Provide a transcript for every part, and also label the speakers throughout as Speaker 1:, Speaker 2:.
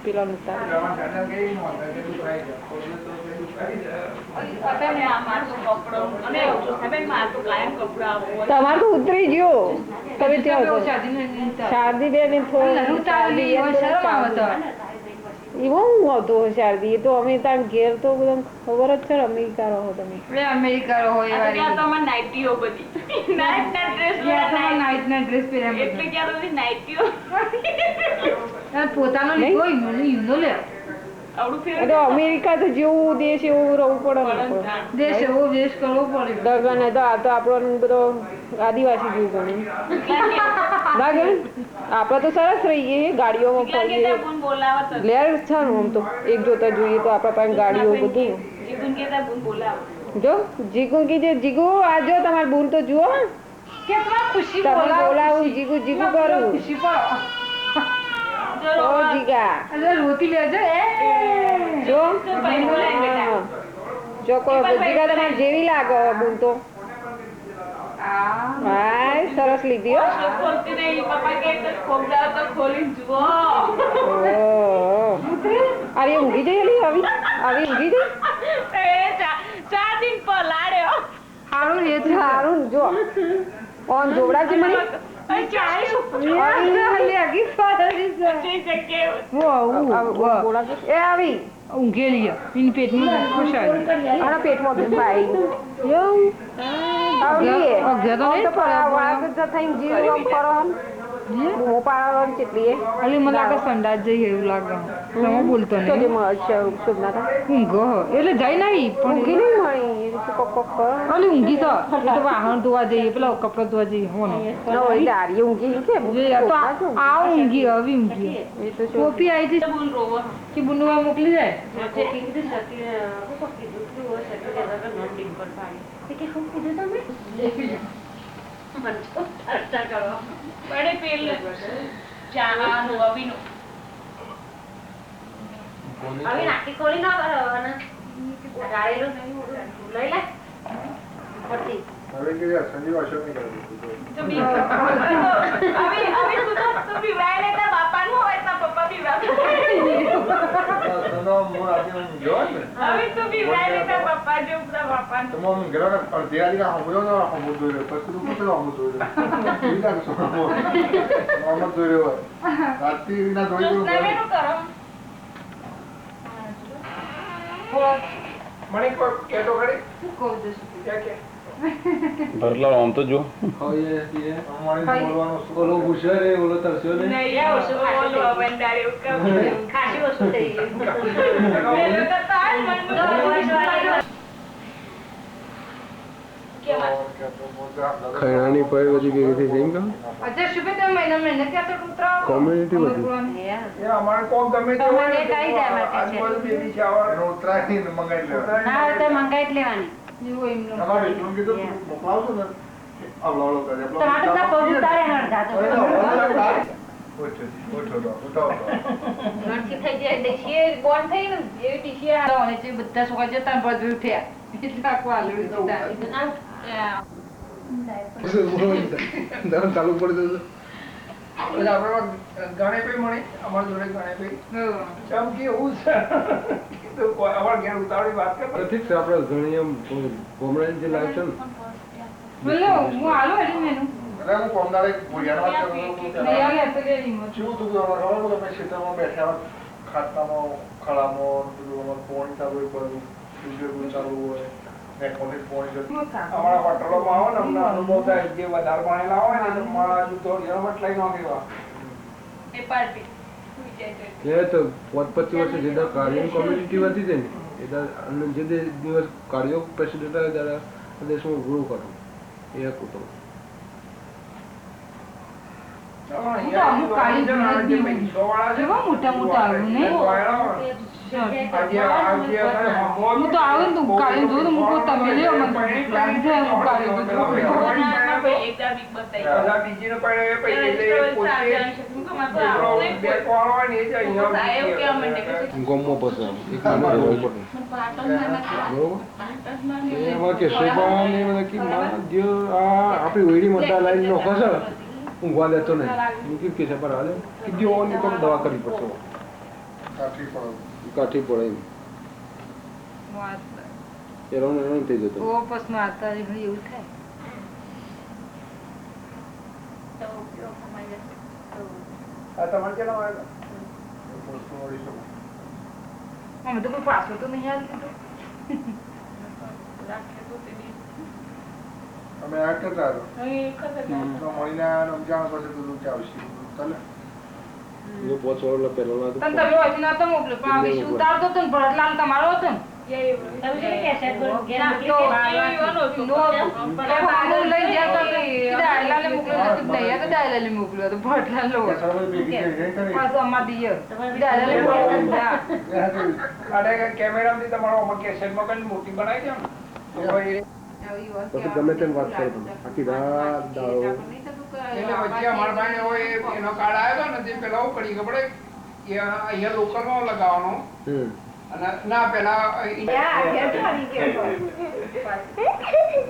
Speaker 1: પેલા નતા તમારે તો ઉતરી ગયો તમે ત્યાં શારદી બેન એવું હું આવતો હોય શારદી તો અમે ત્યાં ઘેર તો બધા ખબર જ છે અમેરિકા રહો તમે
Speaker 2: અમેરિકા રહો એ નાઇટીઓ બધી નાઇટ ના ડ્રેસ પહેર્યા એટલે કે આ બધી નાઇટીઓ પોતાનો લીધો યુનો લે
Speaker 1: અમેરિકા તો જેવું દેશ એવું રહેવું પડે
Speaker 2: દેશ એવો વેશ કરવો પડે
Speaker 1: દગન તો આ તો આપણો બધો આદિવાસી જેવું ગણે દગન આપડે તો સરસ રહીએ ગાડીઓમાં ફરીએ લેર છે ને આમ તો એક જોતા જોઈએ તો આપણા પાસે ગાડીઓ બધું જો જીગુ કી જે જીગુ આ જો તમારે બૂન તો જુઓ
Speaker 2: કેટલા ખુશી
Speaker 1: બોલાવું જીગુ જીગુ કરું
Speaker 2: ખુશી પડો
Speaker 1: ઓ જીગા
Speaker 2: અરે રોટી લેજો
Speaker 1: જો જો કોઈ જીગા તમારે જેવી લાગે બૂન તો હાય સરસ લીધી હો અરે ઊંઘી જઈ આવી ઊંઘી જઈ
Speaker 2: 4 દિન પર લાડ્યો
Speaker 1: સારું એ સારું જો ઓન જોવડાવજે મને આવી
Speaker 2: ઊંઘેલી પેટમાં
Speaker 1: પેટમાં ભાઈ
Speaker 2: સંડાસ જઈ એવું લાગે બોલતો ઊંઘો એટલે જઈ નહી પણ ઊંઘી તો વાહન ધોવા જઈએ પેલા કપડા ધોવા જઈએ આ ઊંઘી હવે ઊંઘી કોપી આવી હતી કે બુનવા મોકલી જાય
Speaker 3: નાખી ખોલી ના કરવાના લઈ લે પડતી
Speaker 4: હવે કે સંજીવ અશોક ની કરી
Speaker 2: તો બી વાય લેતા બાપા નું હોય તો પપ્પા બી
Speaker 4: તો મોર આજે જો ને
Speaker 2: હવે તો બી વાય લેતા પપ્પા જો બાપા
Speaker 4: તો મો ઘરે અડધી ના હમજો ના હમજો જોઈ પછી તું કેટલો હમજો જોઈ બીજા સો હમજો જોઈ રાતી ના જોઈ
Speaker 2: તો નવેનું કરો
Speaker 4: મને કો કેતો કરી
Speaker 2: કો દસ
Speaker 4: કે કે
Speaker 5: ભરલા આમ તો જો
Speaker 4: હોય એ અમારી બોલવાનો ઓલો ગુસ્સે રે ઓલો તરસ્યો ને
Speaker 2: નહીં આ ઓસો ઓલો બંડારે ઉકા ખાસી વસ્તુ થઈ ગઈ તો તાર મન
Speaker 4: ખૈણાની પર બધી કેવી થઈ જઈમ કા
Speaker 2: અચ્છા શુભે તો મહિના કે તો કૂતરા
Speaker 4: કોમ્યુનિટી બધી એ અમાર કોમ ગમે તો
Speaker 3: તમને કઈ જાય માટે
Speaker 4: આજ બોલ બેબી શાવર ઉતરાઈ મંગાઈ લે
Speaker 3: ના તો મંગાઈ જ લેવાની
Speaker 2: જેવો એમનો
Speaker 4: તમારે એટલું કીધું મોકલાવજો ને આવલાવલો કરે
Speaker 3: તમારે તો પગ ઉતારે હળદા તો ગણતી થઈ જાય દેશીએ બોન થઈ ને એવી ટીશી
Speaker 2: અને જે બધા છોકરા જતા બધું ઉઠ્યા એટલા ક્વાલું
Speaker 4: ચાલુ કરી દેજો ગણે પે મળે અમાર જોડે ગણે પે કેમ કે એવું છે તો અમાર ઘેર ઉતાવળી વાત કરે ઠીક છે આપણે ઘણી એમ કોમરાઈ જે લાવ છે ને
Speaker 2: બોલો હું આલો એની મેનુ
Speaker 4: અરે હું કોમદારે ભોડિયાનો વાત કરું
Speaker 2: નહીં આવે તો કે રીમો
Speaker 4: શું તું અમાર તમે ક્ષેત્રમાં બેઠા ખાતામાં ખળામાં બધું ફોન ચાલુ કરું વિડિયો ચાલુ હોય ને કોને ફોન અમારા હોટલોમાં આવો ને અમને અનુભવ થાય જે વધારે ભણેલા હોય ને મારા જો તો યરમટ લઈ નો કેવા
Speaker 2: એ પાર્ટી
Speaker 6: એ તો 25 વર્ષ જેટલા કાર્ય કોમ્યુનિટી વધી છે ને એટલે જે દિવસ કાર્યો પ્રેસિડેન્ટ આવે ત્યારે દેશમાં ગ્રો કરો એ કુટુંબ
Speaker 2: મોટા મોટા આવ્યું ને હું તો આવે ને તું કાઢી જોઉં તો મૂકો તમે લ્યો મને લાગે હું કાઢી
Speaker 6: ગમો પછી એક મહિનો રહેવું પડે એમાં કે શોભામાં ને મને કે આપણી વેડી મોટા લાઈન નો ખસે ઊંઘવા દેતો નહીં મૂકી કે છે પર હાલે કે જો ઓની કોઈ દવા કરવી પડશે
Speaker 4: કાઠી પડે
Speaker 6: કાઠી પડે એમ. એનો થઈ જતો
Speaker 3: પછી માતાજી ભાઈ એવું થાય
Speaker 4: આ તમારે કેટલા વાગે વસ્તુ મળી શકે
Speaker 3: અમે તો કોઈ પાછો તો નહીં આવી
Speaker 4: અમે આ કેટલા મળીને રમજાણ પછી તું કે આવશે ચાલે
Speaker 6: જો પોચવાડો પેલો ના
Speaker 3: તમે હોય નતો મોકલ્યો પણ આવી શું ઉતારતો તો ભરતલાલ તમારો હતો ને
Speaker 4: કેમેરાથી તમારો કેસેટમાં કઈ મૂર્તિ બનાવી દો
Speaker 6: પછી ગમે તેમ વાત કરો તમે આખી રાત દાડો
Speaker 4: એટલે પછી અમારા ભાઈ એનો કાર્ડ આવ્યો ને તે પેલા હું કરી ખબર અહીંયા લોકલમાં લગાવવાનો અને ના પેલા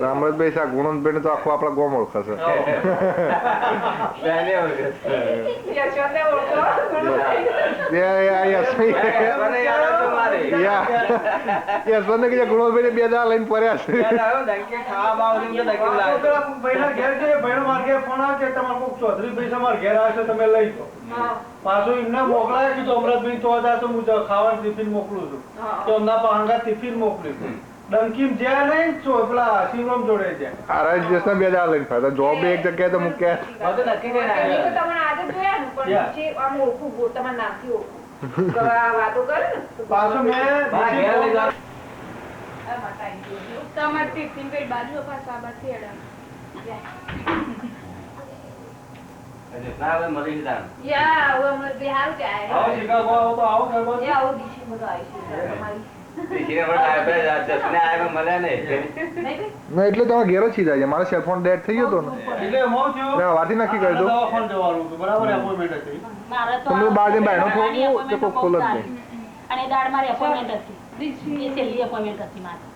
Speaker 7: રામરાજભાઈ સા ગુણવંતભાઈ તો આખું આપણા ગોમ ઓળખાશે યશવંત કે ગુણવંતભાઈ બે દાડા લઈને પડ્યા છે
Speaker 8: તમે લઈ જાઓ પાછું એમને મોકલાય કીધું અમૃતભાઈ તો તો હું ખાવાનું ટિફિન મોકલું છું તો એમના પાંગા ટિફિન મોકલ્યું છું ડંકીમ જ્યાં નહીં પેલા શિવરામ જોડે જ્યાં
Speaker 7: આરા દિવસ બે દાડા લઈને ફરતા જોબ એક જગ્યાએ તો
Speaker 8: પાછું મેં
Speaker 2: તમારે ટિફિન પેટ બાજુ પાછા બાથી એડા
Speaker 7: એટલે તમારે ઘેર જ સીધા છે મારો સેલફોન ડેડ થઈ ગયો હતો ને વાથી નક્કી કરી દો તમે બાર દિન બહારનો થોડું તો કોઈ ખોલ જ નહીં
Speaker 9: અને દાડ મારી અપોઇન્ટમેન્ટ હતી એ છેલ્લી અપોઇન્ટમેન્ટ હતી મારી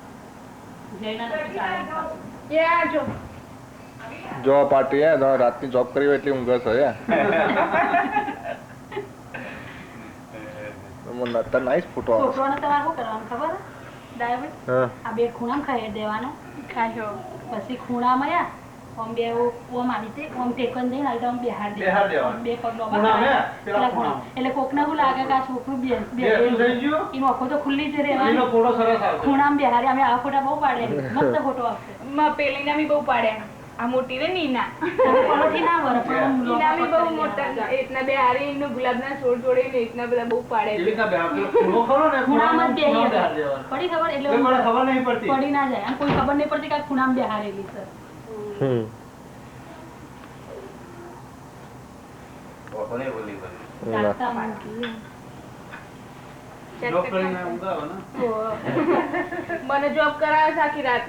Speaker 7: જોબ પાર્ટી હે તમે રાતની જોબ કરી હોય એટલી ઊંઘ હશે અત્યારે નાઈસ ફોટો આવે
Speaker 9: છોકરોને તમારે શું કરવાનું ખબર ડ્રાઈવર આ બે ખૂણામાં ખાઈ દેવાનો ખાશો પછી ખૂણામાં યા ઓમ બે ઓમ આવી તે ઓમ ટેકન દઈને આવી ઓમ બેહાર દે બે પગ એટલે કોકને શું લાગે કે આ છોકરું બે એનો આખો તો ખુલ્લી જ રહેવાનો ખૂણામાં બેહારી અમે આ ફોટા બહુ પાડે મસ્ત ફોટો આવશે
Speaker 2: પેલીના બી બહુ પાડ્યા આ મોટી રે નીના
Speaker 9: પલોઠી ના વર પણ
Speaker 2: નીના બી બહુ મોટા એટલા બે હારી નું ગુલાબના છોડ જોડે ને એટલા બધા બહુ પાડે
Speaker 9: ખૂણામાં જ બેહી પડી ખબર એટલે
Speaker 8: ખબર નહીં પડતી
Speaker 9: પડી ના જાય કોઈ ખબર નહીં પડતી કે ખૂણામાં બેહારેલી સર
Speaker 2: મને જોબ કરાવે છે આખી રાત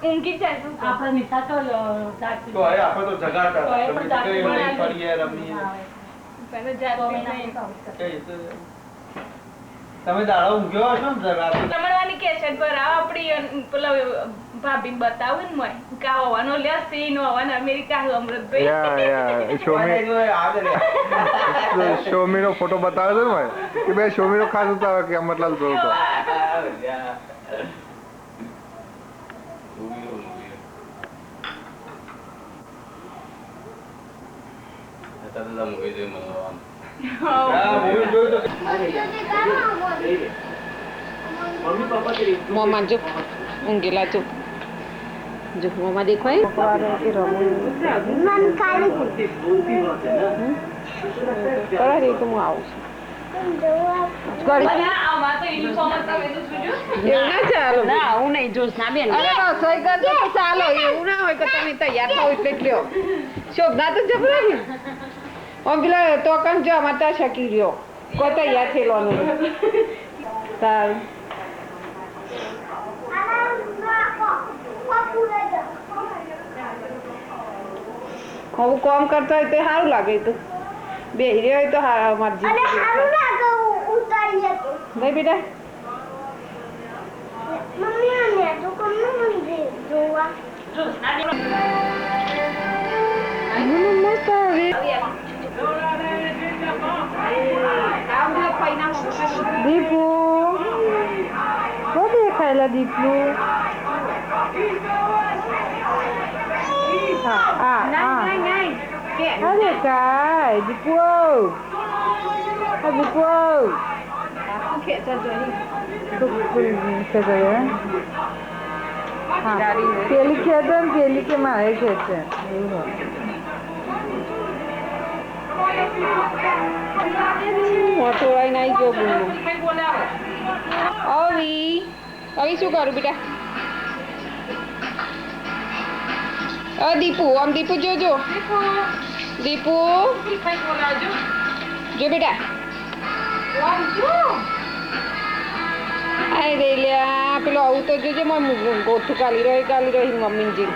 Speaker 2: ઊંઘી જાય
Speaker 9: આપણે નિશા તો
Speaker 8: તમે દાડા ઊંઘ્યો હશો ને
Speaker 2: તમારવાની કેસેટ પર આપડી પેલા ભાભી બતાવું ને મય કા હોવાનો લે સીન હોવાનો અમેરિકા અમૃતભાઈ
Speaker 7: શોમી નો ફોટો બતાવે છે ને કે બે શોમી નો ખાસ ઉતારે કે અમરલાલ જોયો તો
Speaker 1: મોમાં જો ઊંઘેલા જો જો મોમાં દેખાય કરા રે તો હું આવું
Speaker 3: ના હું નહીં જોશ ના બેન
Speaker 1: રસોઈ કરજો તો ચાલો એવું ના હોય કે તમે તૈયાર થાવ એટલે લ્યો શોભના તો જબરા ને આમ પેલા તો કમ જો અમારે ત્યાં શકી રહ્યો કોઈ તૈયાર થયેલો નહીં સારું હું કામ કરતો હોય તો સારું લાગે તો બેહી રહ્યો હોય તો મરજી નહીં બેટા મસ્ત આવે દીપલું અરે કાય દીપુ દીપુ પેલી ખેંચે ને પેલી કે મારે ખેંચે એવું મોટો લઈને આવી ગયો બોલો અવી અવી શું કરું બેટા દીપુ આમ દીપુ જોજો દીપુ જો બેટા અરે લ્યા પેલો આવું તો જોજે મારું ગોઠું કાલી રહી મમ્મીને જેમ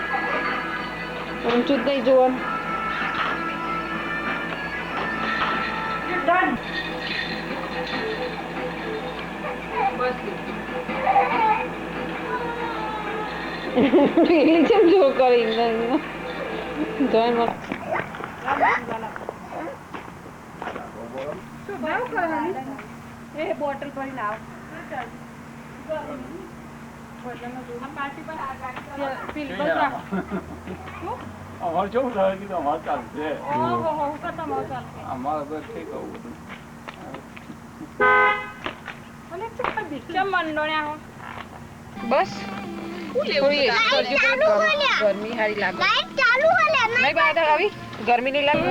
Speaker 1: ઊંચું જ નહીં જોવાનું પેલી જેમ જો કરી
Speaker 9: બોટલ ભરીને આવ
Speaker 5: અમારે કેવું થાય કે અમારે ચાલશે અમારે બસ ઠીક આવું
Speaker 1: બસ ગરમી સારી લાગે નહીં બાદળ આવી ગરમી નહીં લાગે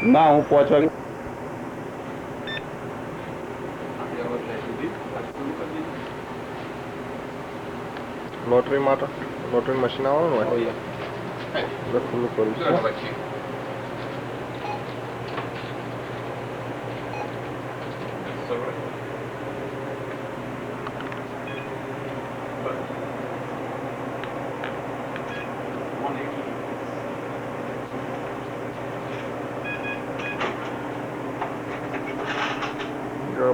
Speaker 5: ના હું પહોંચવા
Speaker 7: લોટરી માટે લોટરી મશીન આવવાનું હોય એટલે ખુલ્લું કરું છું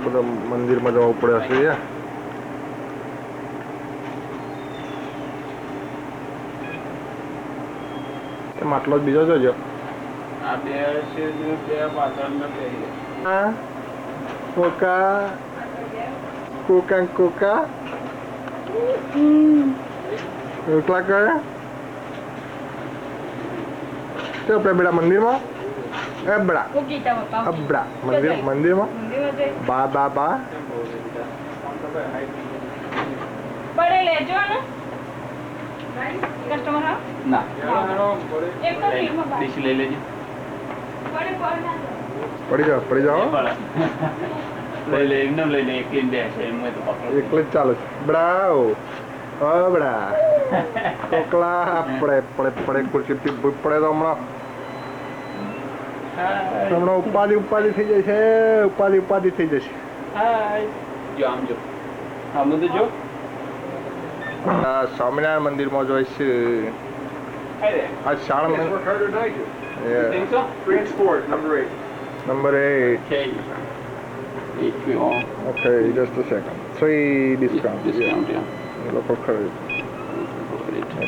Speaker 7: બધા મંદિરમાં જવું પડે હશે માટલો જ બીજો જોજો
Speaker 5: આ બે છે બે પાછળ નથી
Speaker 7: કોકા કોકા કોકા એકલા કરે તો આપણે બેડા મંદિરમાં અબડા અબડા મંદિરમાં બા બા બા
Speaker 2: બડે લેજો ને કસ્ટમર હા
Speaker 5: ના
Speaker 2: એક તો ફીમાં બા
Speaker 5: ડીશ લઈ લેજો
Speaker 7: પડી જાઓ
Speaker 5: લઈ લે એકદમ લઈ લે એકલી બે છે એમ તો પકડો
Speaker 7: એકલે જ ચાલે છે બડાઓ અબડા કોકલા આપણે પડે ખુરશીથી ભૂત પડે તો હમણાં ઉપાધિ થઈ જશે ઉપાધિ થઈ જશે
Speaker 5: જો આમ જો આમ તો જો
Speaker 7: સ્વામિનારાયણ મંદિરમાં જોઈ છે આ શાળા number 8 okay just a second 3 discount
Speaker 5: yeah
Speaker 7: લોકો ખરીદ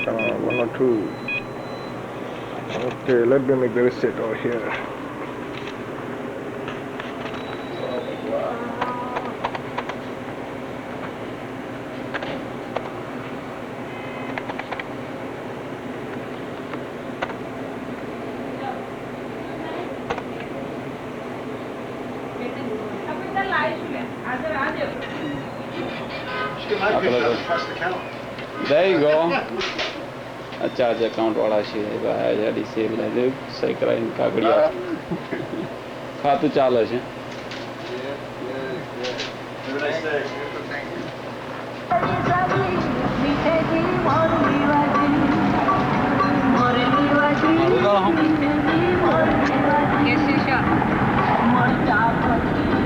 Speaker 7: 1 or 2 okay let me make the receipt over here
Speaker 5: There you go. A charge account वाला છે આજાદી છે એટલે સહી કરાવીને કાગળિયા ખાતું ચાલે છે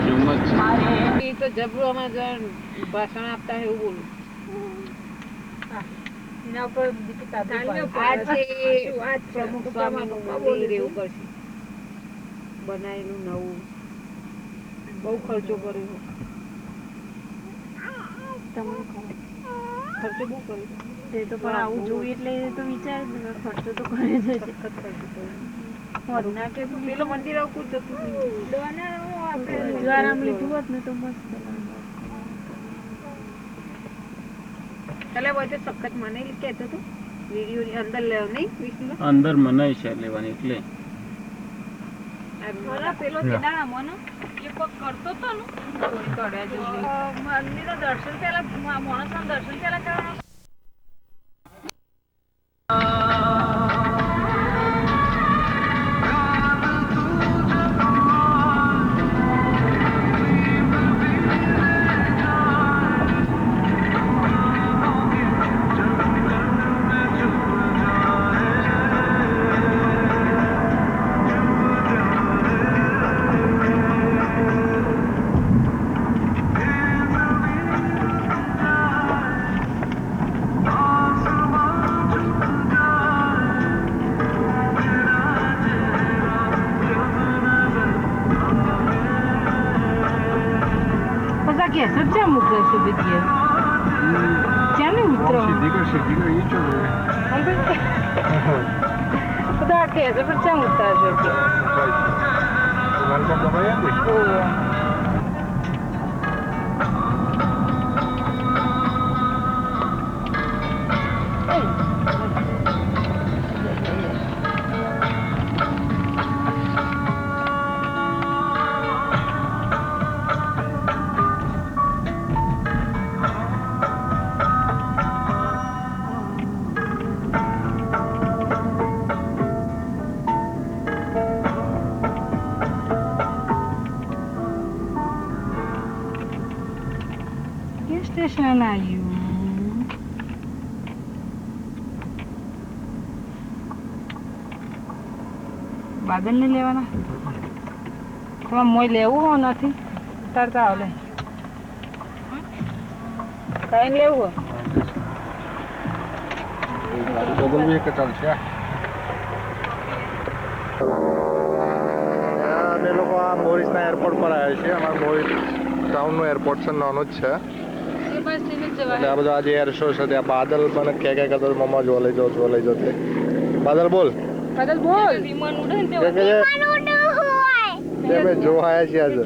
Speaker 5: કિંમત છે
Speaker 1: તો જબરું અમારે ભાષણ આપતા એવું બોલું.
Speaker 3: એના ઉપર
Speaker 1: પ્રમુખ સ્વામીનું મંદિર એવું કરશે બનાવેલું નવું. બહુ ખર્ચો કર્યો. ખર્ચો બહુ કર્યો.
Speaker 2: તે તો પણ આવું જોઈ એટલે તો વિચાર ખર્ચો તો કરે છે.
Speaker 1: પેલો મંદિર આવું જતું
Speaker 2: આરામ લીધું હોત ને તો મસ્ત.
Speaker 1: ચાલે હોય તો સખત મને કહેતો હતો વિડીયો ની અંદર લેવ નહીં વિષ્ણુ
Speaker 5: અંદર મનાઈ છે લેવાની એટલે
Speaker 2: પેલો કેદારામાં એ કોક કરતો હતો ને મંદિર દર્શન પેલા માણસ દર્શન પેલા કરવાનું.
Speaker 3: સ્ટેશન આવ્યું. બાદલ ને લેવાના તમારે મોય લેવું હો નથી તરતા આવલે કઈ લેવું
Speaker 7: અમે લોકો આ મોરિસના એરપોર્ટ પર આવ્યા છીએ. અમારું મોરિસ ટાઉનનું એરપોર્ટ છે, નાનું જ છે. એટલે આ બધો આજે એર શો છે. ત્યાં બાદલ મને ક્યાં કરતો મમ્મા જો લઈ જાઓ તે બાદલ બોલ
Speaker 2: વિમાન ઉડે ને તે
Speaker 7: અમે જોવા આવ્યા છીએ આજે.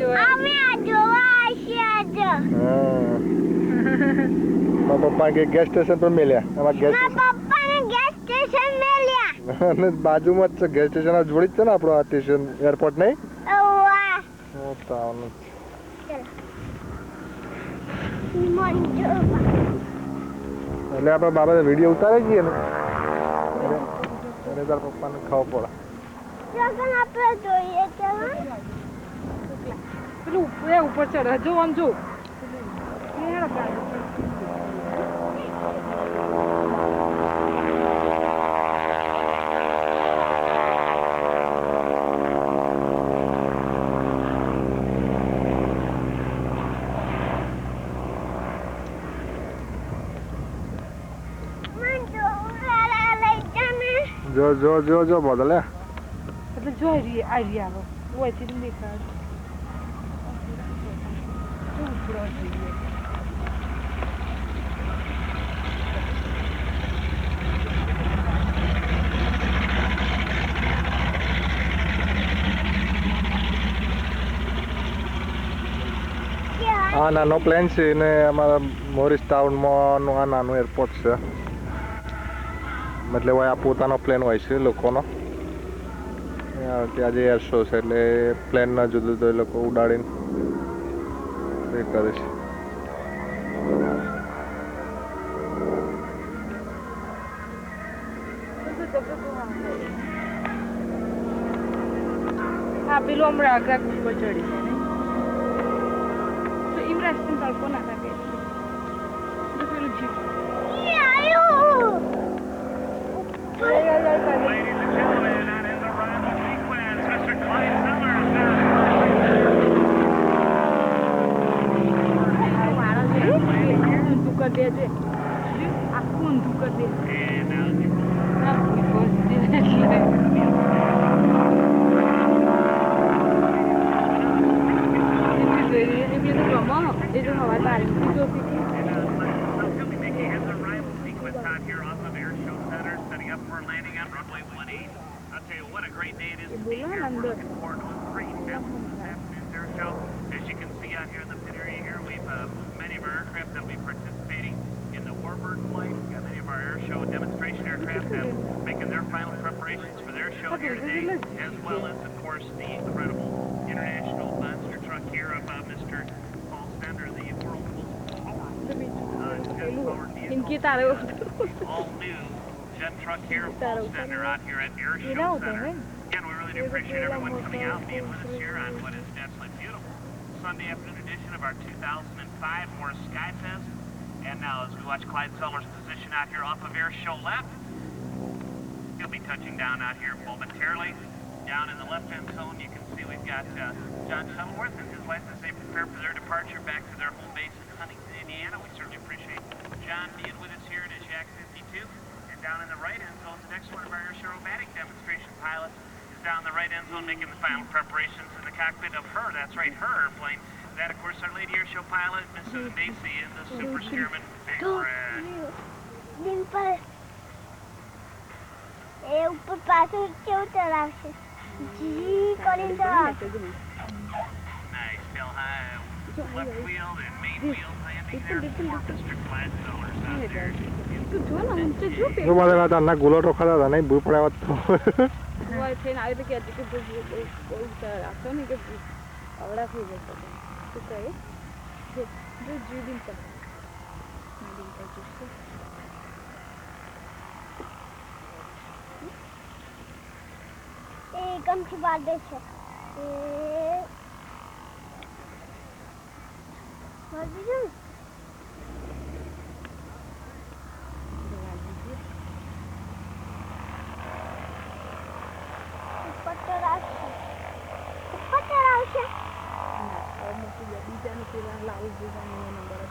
Speaker 7: મારા પપ્પા કે ગેસ સ્ટેશન પર મેલ્યા. અમારા ગેસ અને બાજુમાં જ છે ગેસ સ્ટેશન. જોડી જ છે ને આપણું આ સ્ટેશન એરપોર્ટ નહીં. એટલે આપણે બાબા વિડીયો ઉતારી જઈએ ને તારા પપ્પાને ખાવા પડે.
Speaker 3: ઉપર ચડે જો આમ જો
Speaker 7: જો બદલે
Speaker 3: એટલે જો આવી આવે ઓયથી દેખાય
Speaker 7: આ નાનો પ્લેન છે ને અમારા મોરિસ ટાઉનમાં આ નાનું એરપોર્ટ છે. મતલબ આ પોતાનો પ્લેન હોય છે લોકોનો. ત્યાં જે એર શો છે એટલે પ્લેનના જુદું જુદું એ લોકો ઉડાડીને એ કરે છે.
Speaker 3: હા પેલું હમણાં આગળ ઉપર ચડી છે તો ઇમરાન તડકો ના থাকে પેલું જીપ કરી દેજે આખું ઊંધું કરી દે
Speaker 10: As you can see out here in the pit area here, we've many of our aircraft that will be participating in the Warbird flight. We've got many of our air show demonstration aircraft making their final preparations for their show here today, as well as, of course, the incredible international monster truck here of Mr. Paul Stender, the world's most powerful jet-powered vehicle. All new jet truck here of Paul Stender out here at Air Show Center. Again, we really do appreciate everyone coming out and being with us here on what is an absolutely beautiful Sunday afternoon edition of our 2005 Morris Sky Fest. And now as we watch Clyde Sellers position out here off of Air Show left, he'll be touching down out here momentarily. Down in the left-hand zone, you can see we've got John Shuttleworth and his wife as they prepare for their departure back to their home base in Huntington, Indiana. We certainly appreciate John being with us here in his Yak 52. And down in the right-hand zone, the next one of our aerobatic demonstration pilots is down in the right-hand zone making the final preparations in the cockpit of her, that's right, her airplane. That, of course, our lady airshow pilot, Mrs. Macy, in the Super Spearman Big Red.
Speaker 11: ઉપર પાછું કેવું ચલાવશે જી કરીને ચલાવશે
Speaker 10: Nice, Bill High. Left wheel and main wheel landing there for Mr. Clyde Sellers out there.
Speaker 7: જો મારે ના ગુલાટો ખાતા હતા નહીં ભૂલ પડ્યા તો
Speaker 3: થઈને આવી તો કહેતી કે રાખશો ને કે આવડા થઈ જશે શું કહે જો જીવી
Speaker 11: ગમથી બાંધે છે
Speaker 3: બીજાનું પેલા લાવું બીજાનું નંબર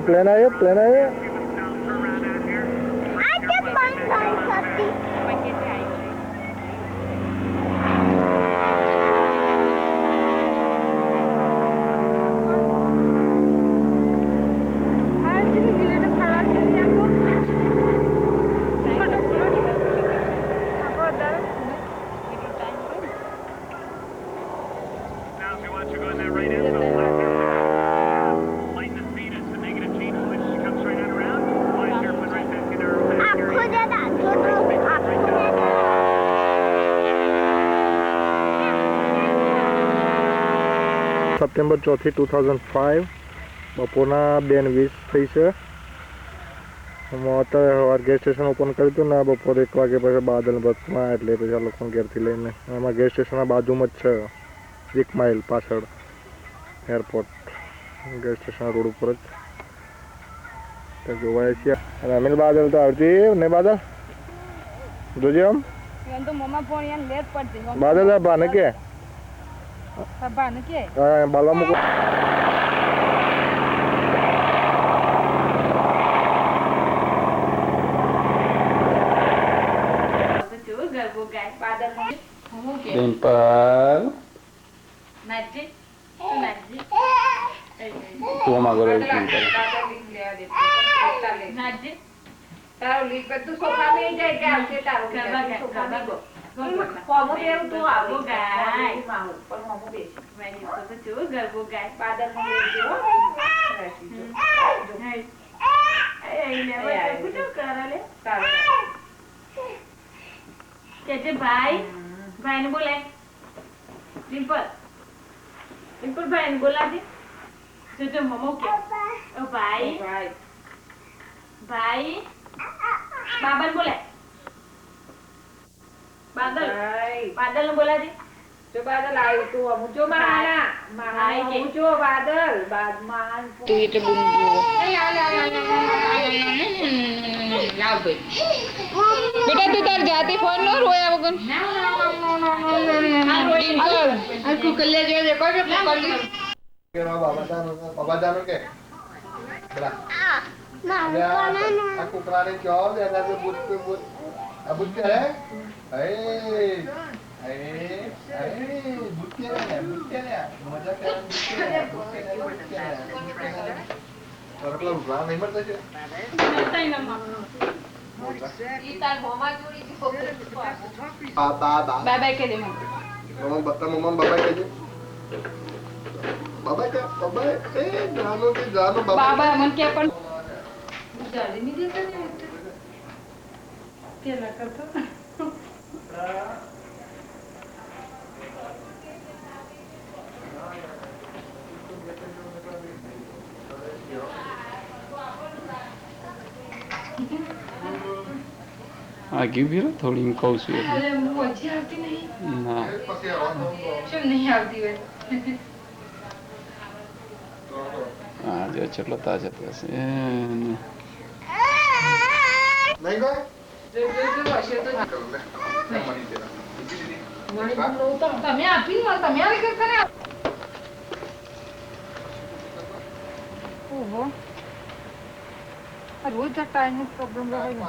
Speaker 7: પ્લેન આવ્યો સપ્ટેમ્બર 4, 2005 બપોરના 2:20 થઈ છે હું અત્યારે ગેસ સ્ટેશન ઓપન કર્યું હતું ને બપોરે 1 વાગે પછી બાદલ બસમાં એટલે પછી આ લોકો ઘેરથી લઈને આમાં ગેસ સ્ટેશનના બાજુમાં જ છે 1 માઇલ પાછળ એરપોર્ટ ગેસ સ્ટેશન રોડ ઉપર જ જોવાય છે અને અમિલ બાદલ તો આવતી ને બાદલ જોજે આમ
Speaker 3: તો મમ્મા ફોન યાર લેટ પડતી
Speaker 7: બાદલ બાને કે
Speaker 3: બાને કે
Speaker 7: બાલા મૂકો
Speaker 5: Dimple.
Speaker 2: Najib.
Speaker 5: તું આમાં કરો
Speaker 2: Najib.
Speaker 1: તારો લીક બધું સોફામાં જાય કે આવશે તારો સોફામાં ફોમો બેરું તું આવો ગાય પણ ફોમો બેસી મેની તો જો ગરબો ગાય પાદરમાં બેસી હો એ લે બધું કરાલે તારો
Speaker 2: કે ભાઈ ભાઈને બોલાય ડિમ્પલ ભાઈને બોલાજે જો મમો કે ઓ ભાઈ બાબા બોલાય બાદલ ને બોલાજે
Speaker 1: જો બાદલ આવ્યું તું અમુજો માના અમુજો બાદલ બાદમાં તું એટલે બુંદુ લાવ ભાઈ બેટા તું તાર જાતે ફોન નો રોયા વગર આ કુકલિયા જો દેખો કે કુકલી
Speaker 7: કે બાબા જાનો કે બડા આ કુકરાને ક્યો દે કે બુત पे બુત આ બુત કે હે બુત કે ને મજા કરે બુત કે પરકલા ઉભા નહીં મળતા છે
Speaker 2: તઈ ન માં ઈ તાર મોમા જોડી દી
Speaker 7: બાબા
Speaker 2: બાય કે દે મમ
Speaker 7: મમ્મા બાબા કે દે બાબા એ જાનો કે જાનો
Speaker 2: બાબા મન કે પણ જાડી ની દેતા ને કેલા કરતો
Speaker 5: आगे भी रहा थोड़ी मैं कहूँ सुई
Speaker 2: अरे मुझे अच्छी आती नहीं
Speaker 5: ना
Speaker 2: क्यों नहीं आती है
Speaker 5: हाँ जो चलो ताजा तो से
Speaker 7: नहीं गए
Speaker 2: जो वर्षे तो
Speaker 7: मनी तेरा
Speaker 2: તમે આપી ને તમે આવી કે કરે ઓહો આ રોજ આ ટાઈમ નો પ્રોબ્લેમ રહે ને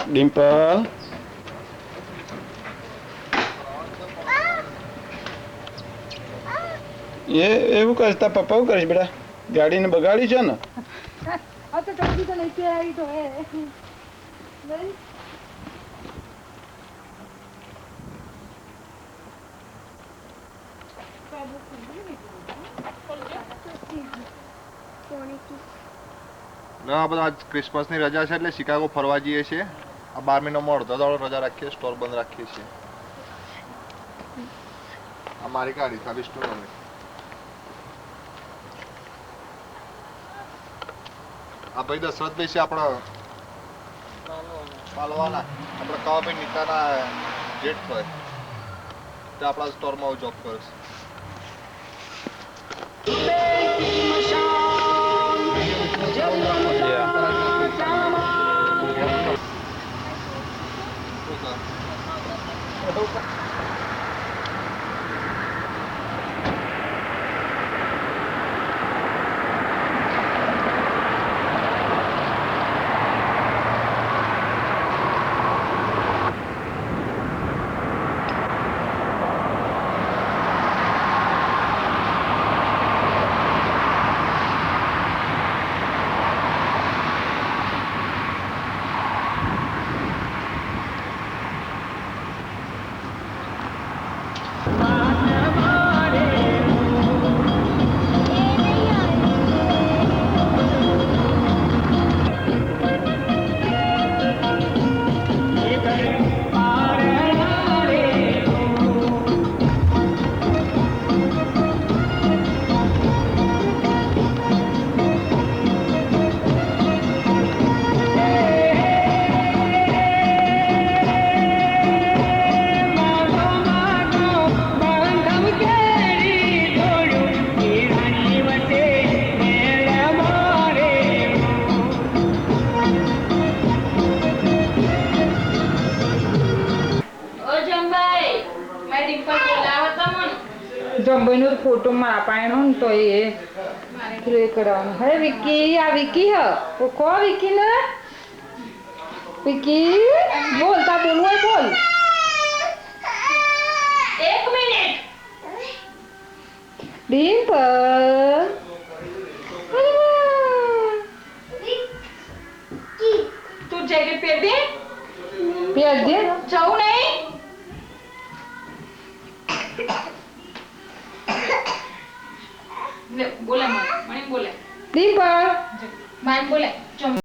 Speaker 5: डिम्पल ये એવું કરતા પપ્પા એવું કરીશ બેટા ગાડીને બગાડી છે ને
Speaker 2: આ તો જલ્દી તો નહીં આવી તો હે નહીં
Speaker 7: ના બધા આજ ક્રિસમસની રજા છે એટલે શિકાગો ફરવા જઈએ છીએ આ 12 મહિનામાં અડધો દાડો રજા રાખીએ સ્ટોર બંધ રાખીએ છીએ આ મારી ગાડી ખાલી સ્ટોર અમે આ ભાઈ દશરથભાઈ છે આપણા પાલવાના આપણે કવાભાઈ નીતાના જેઠ હોય તે આપણા સ્ટોરમાં જોબ કરે છે
Speaker 2: જંબઈનો ફોટો મારા પાયનો ને તો એ પ્લે કરવાનો હે વિકી આ વિકી હ કો વિકી ને વિકી બોલતા બોલવું હોય બોલ 1 મિનિટ ડિમ્પલ તું જેકેટ પહેર દે જાઉં નહીં બોલે મને બોલે દીપક માય બોલે ચમ